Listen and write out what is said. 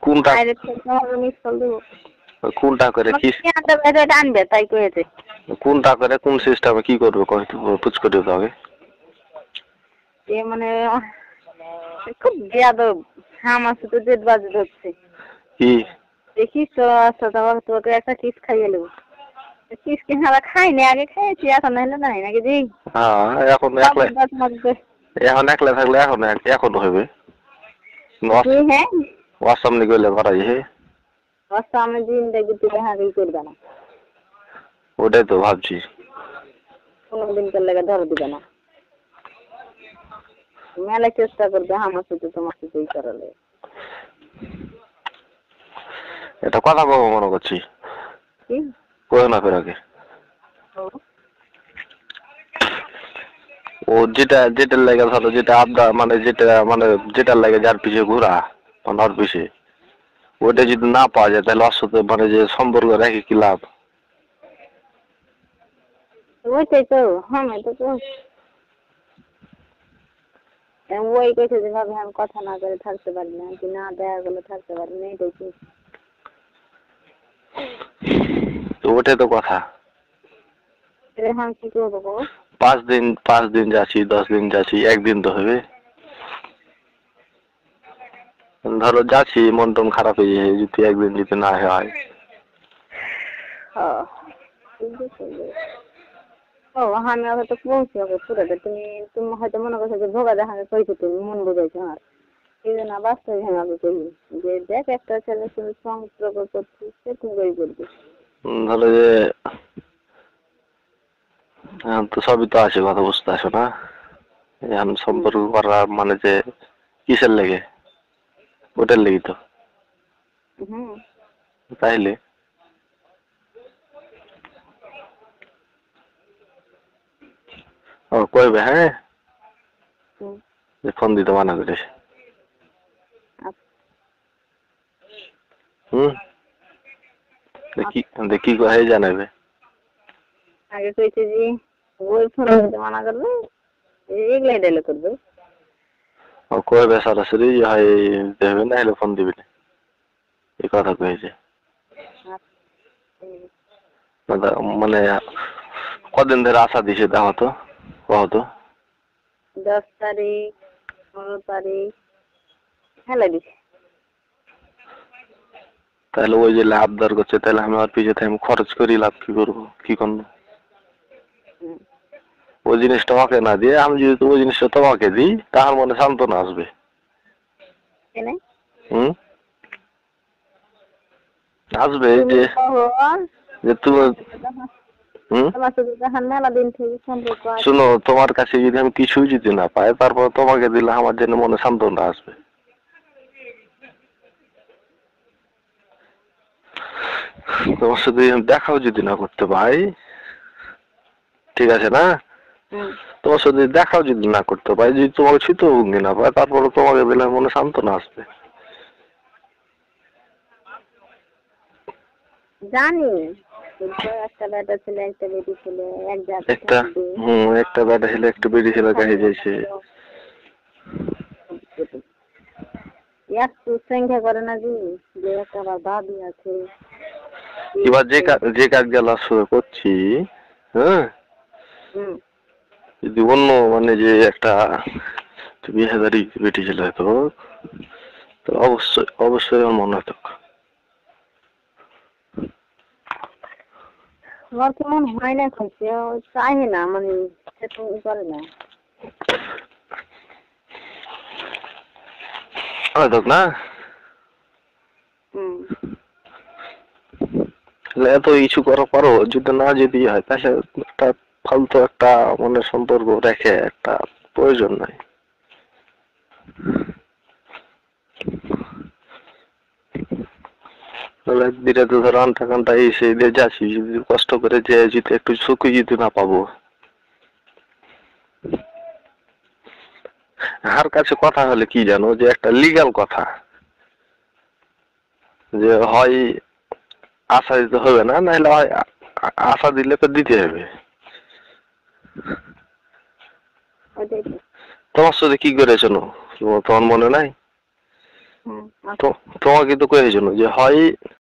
কোনটা আরে তোমাকে মিস কল দেবো। কোনটা করে কি আনবে তাই কয়েছে। কোনটা করে কোন সিস্টেমে কি করবে পুচ করে দিতে হবে। এ মানে খুব বেয়াদব আমার সাথে 1:30 বাজে ধরছে। কি দেখিস তো আচ্ছা তোকে একটা কিস খাইয়ে নেবো। কিস কিনা খাইনি, আগে খেয়েছি, এখন হলে নাই নাকি জি। হ্যাঁ এখন একলা থাকলে এখন হবে হ্যাঁ সামনে গেলে করাই হে সামনে দিন দেখবি তুই হাগি করবে না, ওটাই তো ভাবছি। কোনোদিন করলে ধরে দিবে না, মেলা চেষ্টা করবে আমার সাথে তোমার সাথেই করালে। এটা কথা কব মনে করছি কই না ফের আগে ও যেটার লাগে ধরো যেটা আবদা যেটার লাগে যার পিছিয়ে ঘোরা ওর পিছিয়ে ওটা যদি না পাওয়া যায় তাহলে ওর সাথে মানে যে সম্পর্ক রেখে কি লাভ। ওইটাই তো ওই কইছে যে ভাবে আমি কথা না করে থাকতে পারি না, কি না দেখা গেলে থাকতে পারি না, এটাই কি ওটাই তো কথা। কি করবো 5 দিন যাচ্ছি 10 দিন যাচ্ছি একদিন তো হবে। ধরো যাচ্ছি মন টন খারাপ হয়ে যায় যদি একদিন যদি না হয়। আমি হয়তো বলছি ওকে পুরোটা তুমি হয়তো মনে করছো যে ভোগা দেখাকে কইছো, তুমি মন বুঝাইছো আমার এই জন্য বাস্তবে আমি করি যে দেখ একটা ছেলে তুমি সংস্পর্ক করছিস সে তুমি কই করবি। ধরো যে তো সবই তো আছে, কথা বুঝতে আসো না এখন সম্পর্ক করা মানে যে কিসের লেগে ওটার লেগে তো তাইলে ও কইবে হ্যাঁ ফোন দিতে মানা করিস। দেখি কোথায় জানাবে আগে কইছে যে ওই ফোন দিতে মানা করবে, এগুলাই ডাইলে করবে। ও কইবে সরাসরি হয় দেবে না হলে ফোন দিবি না এই কথা কয়েছে। মানে কদিন ধরে আশা দিছে দেখো তো কহ তো 10 তারিখ 15 তারিখ হেলা দিছে। তাহলে ওই যে আবদার করছে তাহলে আমি আর পিছিয়ে আমি খরচ করি লাভ কি করবো কি করবো। ওই জিনিসটা আমাকে না দিয়ে আমি যদি ওই জিনিসটা তোমাকে দিই তাহার মনে সান্ত্বনা আসবে। আসবে যে তুমি শুনো তোমার কাছে যদি আমি কিছুই যদি না পাই তারপর তোমাকে দিলে আমার জন্য মনে সান্ত্বনা আসবে। তোমার সাথে দেখাও যদি না করতে পাই ঠিক আছে না, তোমার সাথে দেখাও যদি না করতে পাই যদি তোমাকে শীত ভঙ্গি না পাই তারপরে তোমাকে দিলে মনে সান্ত্বনা আসবে। জানি একটা বেটা ছিল একটা বেটি ছিল একটা বেটা ছিল একটা বেটি ছিল কাছে যাইছে একটু সংখ্যা করে না যে একটা দাবি আছে এবার যে কাজ গেলা শুরু করছি হ্যাঁ যদি অন্য মানে যে একটা 20,000 বেটি ছিল তো অবশ্যই অবশ্যই আমার মনে হতো। আমার কেমন হয় না খাইছে চাই না মানে করে না না এত ইস্যু করা পারো যদি না যদি হয় তাহলে একটা ফালতু একটা মানে সম্পর্ক রেখে একটা প্রয়োজন নাই। ধীরে তো ধরো আনটা কানটা এসে যাচ্ছি যদি কষ্ট করে যে যদি একটু সুখী যদি না পাবো আর কাছে কথা হলে কি জানো যে একটা লিগ্যাল কথা যে হয় আশা দিতে হবে না নাহলে হয় আশা দিলে তো দিতে হবে। তোমার সাথে কি করেছো তোমার মনে নাই হুম, তো তোমাকে তো কয়েছিল যে হয়